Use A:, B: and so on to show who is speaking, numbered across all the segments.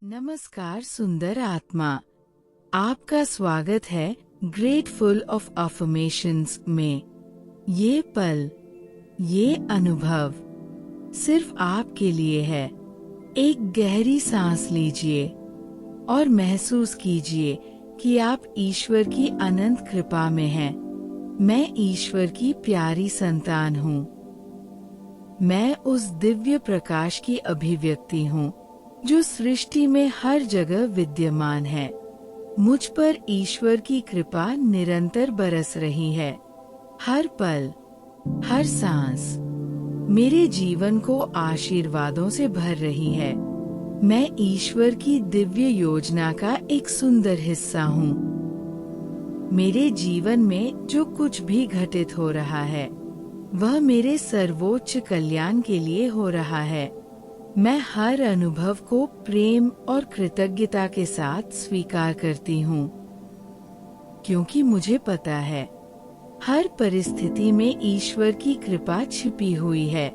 A: नमस्कार सुंदर आत्मा, आपका स्वागत है ग्रेटफुल ऑफ अफर्मेशंस में। ये पल, ये अनुभव सिर्फ आपके लिए है। एक गहरी सांस लीजिए और महसूस कीजिए कि आप ईश्वर की अनंत कृपा में हैं। मैं ईश्वर की प्यारी संतान हूँ। मैं उस दिव्य प्रकाश की अभिव्यक्ति हूँ जो सृष्टि में हर जगह विद्यमान है। मुझ पर ईश्वर की कृपा निरंतर बरस रही है। हर पल, हर सांस मेरे जीवन को आशीर्वादों से भर रही है। मैं ईश्वर की दिव्य योजना का एक सुंदर हिस्सा हूँ। मेरे जीवन में जो कुछ भी घटित हो रहा है, वह मेरे सर्वोच्च कल्याण के लिए हो रहा है। मैं हर अनुभव को प्रेम और कृतज्ञता के साथ स्वीकार करती हूँ, क्योंकि मुझे पता है हर परिस्थिति में ईश्वर की कृपा छिपी हुई है।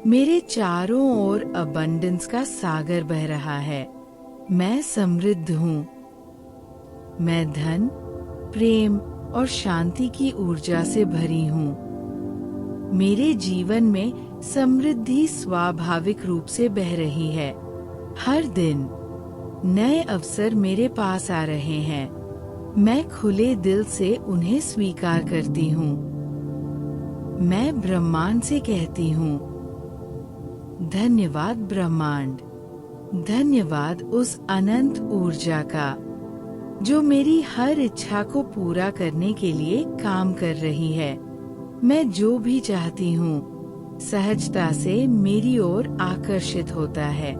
A: मेरे चारों ओर अबंडेंस का सागर बह रहा है। मैं समृद्ध हूँ। मैं धन, प्रेम और शांति की ऊर्जा से भरी हूँ। मेरे जीवन में समृद्धि स्वाभाविक रूप से बह रही है। हर दिन नए अवसर मेरे पास आ रहे हैं। मैं खुले दिल से उन्हें स्वीकार करती हूँ। मैं ब्रह्मांड से कहती हूँ, धन्यवाद ब्रह्मांड, धन्यवाद उस अनंत ऊर्जा का जो मेरी हर इच्छा को पूरा करने के लिए काम कर रही है। मैं जो भी चाहती हूँ सहजता से मेरी ओर आकर्षित होता है,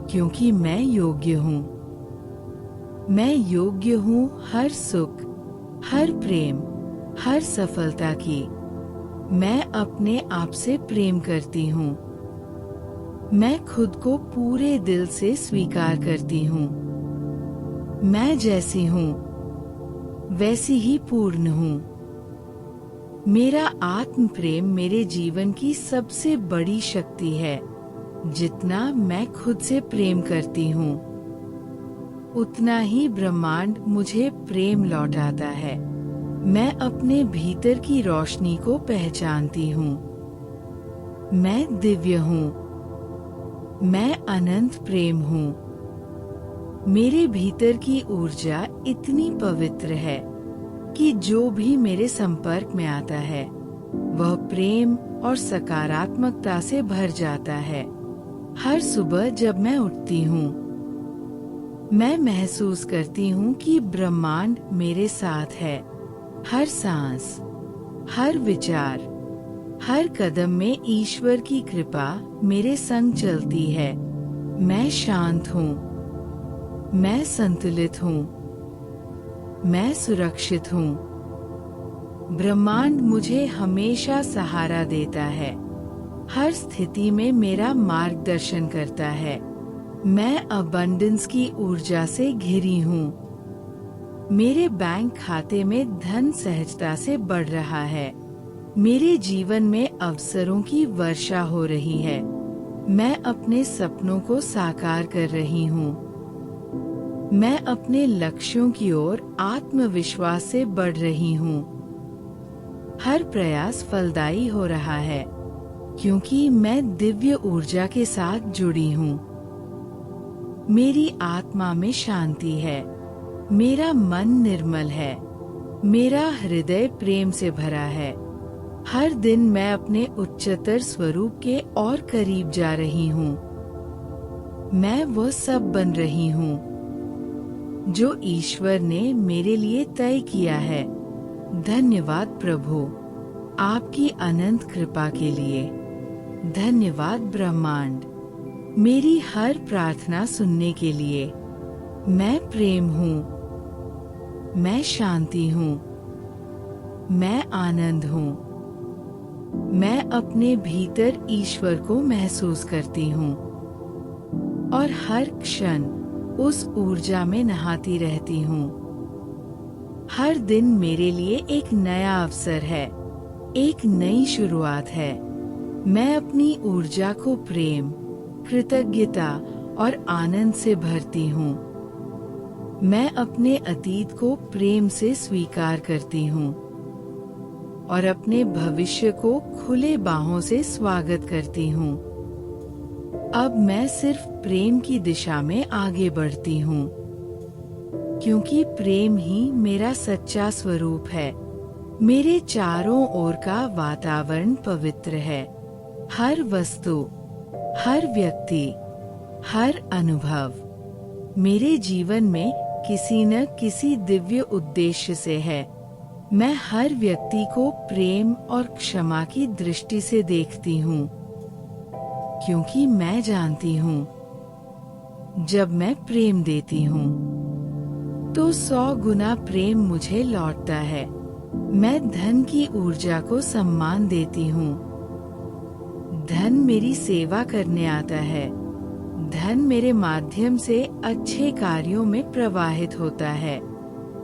A: क्योंकि मैं योग्य हूँ। मैं योग्य हूँ हर सुख, हर प्रेम, हर सफलता की। मैं अपने आप से प्रेम करती हूँ। मैं खुद को पूरे दिल से स्वीकार करती हूँ। मैं जैसी हूँ वैसी ही पूर्ण हूँ। मेरा आत्म प्रेम मेरे जीवन की सबसे बड़ी शक्ति है। जितना मैं खुद से प्रेम करती हूँ, उतना ही ब्रह्मांड मुझे प्रेम लौटाता है। मैं अपने भीतर की रोशनी को पहचानती हूँ। मैं दिव्य हूँ। मैं अनंत प्रेम हूँ। मेरे भीतर की ऊर्जा इतनी पवित्र है कि जो भी मेरे संपर्क में आता है वह प्रेम और सकारात्मकता से भर जाता है। हर सुबह जब मैं उठती हूँ, मैं महसूस करती हूँ कि ब्रह्मांड मेरे साथ है। हर सांस, हर विचार, हर कदम में ईश्वर की कृपा मेरे संग चलती है। मैं शांत हूँ। मैं संतुलित हूँ। मैं सुरक्षित हूँ। ब्रह्मांड मुझे हमेशा सहारा देता है। हर स्थिति में मेरा मार्गदर्शन करता है। मैं अबंडेंस की ऊर्जा से घिरी हूँ। मेरे बैंक खाते में धन सहजता से बढ़ रहा है। मेरे जीवन में अवसरों की वर्षा हो रही है। मैं अपने सपनों को साकार कर रही हूँ। मैं अपने लक्ष्यों की ओर आत्मविश्वास से बढ़ रही हूँ। हर प्रयास फलदायी हो रहा है, क्योंकि मैं दिव्य ऊर्जा के साथ जुड़ी हूँ। मेरी आत्मा में शांति है। मेरा मन निर्मल है। मेरा हृदय प्रेम से भरा है। हर दिन मैं अपने उच्चतर स्वरूप के और करीब जा रही हूँ। मैं वह सब बन रही हूँ जो ईश्वर ने मेरे लिए तय किया है। धन्यवाद प्रभु, आपकी अनंत कृपा के लिए। धन्यवाद ब्रह्मांड, मेरी हर प्रार्थना सुनने के लिए। मैं प्रेम हूँ। मैं शांति हूँ। मैं आनंद हूँ। मैं अपने भीतर ईश्वर को महसूस करती हूँ और हर क्षण उस ऊर्जा में नहाती रहती हूँ। हर दिन मेरे लिए एक नया अवसर है, एक नई शुरुआत है। मैं अपनी ऊर्जा को प्रेम, कृतज्ञता और आनंद से भरती हूँ। मैं अपने अतीत को प्रेम से स्वीकार करती हूँ और अपने भविष्य को खुले बाहों से स्वागत करती हूँ। अब मैं सिर्फ प्रेम की दिशा में आगे बढ़ती हूँ, क्योंकि प्रेम ही मेरा सच्चा स्वरूप है। मेरे चारों ओर का वातावरण पवित्र है। हर वस्तु, हर व्यक्ति, हर अनुभव मेरे जीवन में किसी न किसी दिव्य उद्देश्य से है। मैं हर व्यक्ति को प्रेम और क्षमा की दृष्टि से देखती हूँ, क्योंकि मैं जानती हूँ जब मैं प्रेम देती हूँ तो 100 गुना प्रेम मुझे लौटता है। मैं धन की ऊर्जा को सम्मान देती हूँ। धन मेरी सेवा करने आता है। धन मेरे माध्यम से अच्छे कार्यों में प्रवाहित होता है।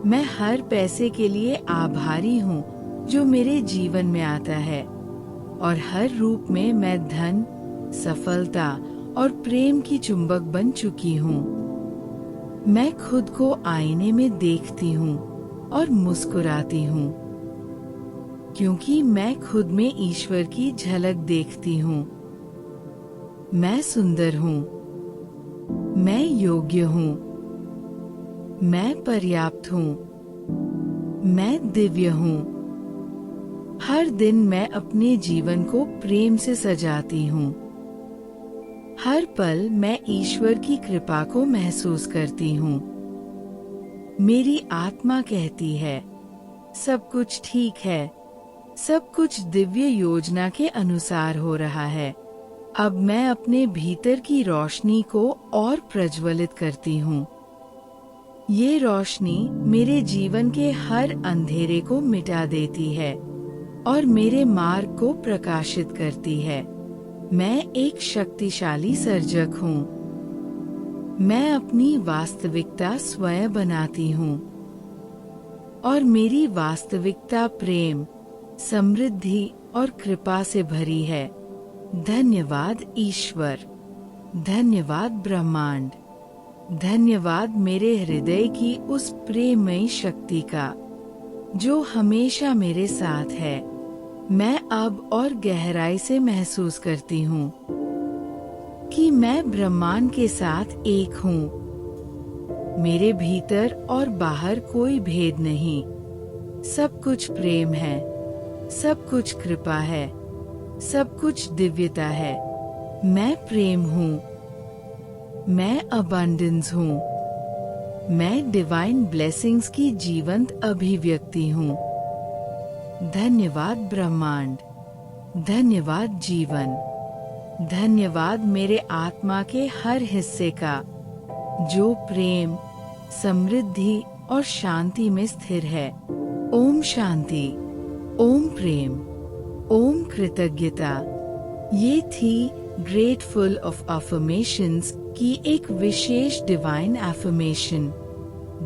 A: मैं हर पैसे के लिए आभारी हूँ जो मेरे जीवन में आता है, और हर रूप में मैं धन, सफलता और प्रेम की चुंबक बन चुकी हूँ। मैं खुद को आईने में देखती हूँ और मुस्कुराती हूँ, क्योंकि मैं खुद में ईश्वर की झलक देखती हूँ। मैं सुंदर हूँ। मैं योग्य हूँ। मैं पर्याप्त हूँ। मैं दिव्य हूँ। हर दिन मैं अपने जीवन को प्रेम से सजाती हूँ। हर पल मैं ईश्वर की कृपा को महसूस करती हूँ। मेरी आत्मा कहती है, सब कुछ ठीक है। सब कुछ दिव्य योजना के अनुसार हो रहा है। अब मैं अपने भीतर की रोशनी को और प्रज्वलित करती हूँ। ये रोशनी मेरे जीवन के हर अंधेरे को मिटा देती है और मेरे मार्ग को प्रकाशित करती है। मैं एक शक्तिशाली सर्जक हूँ। मैं अपनी वास्तविकता स्वयं बनाती हूँ और मेरी वास्तविकता प्रेम, समृद्धि और कृपा से भरी है। धन्यवाद ईश्वर। धन्यवाद ब्रह्मांड। धन्यवाद मेरे हृदय की उस प्रेममयी शक्ति का जो हमेशा मेरे साथ है। मैं अब और गहराई से महसूस करती हूँ कि मैं ब्रह्मांड के साथ एक हूँ। मेरे भीतर और बाहर कोई भेद नहीं। सब कुछ प्रेम है। सब कुछ कृपा है। सब कुछ दिव्यता है। मैं प्रेम हूँ। मैं अबंडेंस हूँ। मैं डिवाइन ब्लेसिंग्स की जीवंत अभिव्यक्ति हूँ। धन्यवाद ब्रह्मांड। धन्यवाद जीवन। धन्यवाद मेरे आत्मा के हर हिस्से का जो प्रेम, समृद्धि और शांति में स्थिर है। ओम शांति। ओम प्रेम। ओम कृतज्ञता। ये थी ग्रेटफुल ऑफ अफर्मेशंस की एक विशेष divine affirmation.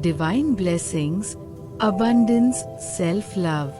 A: Divine blessings, abundance, self love.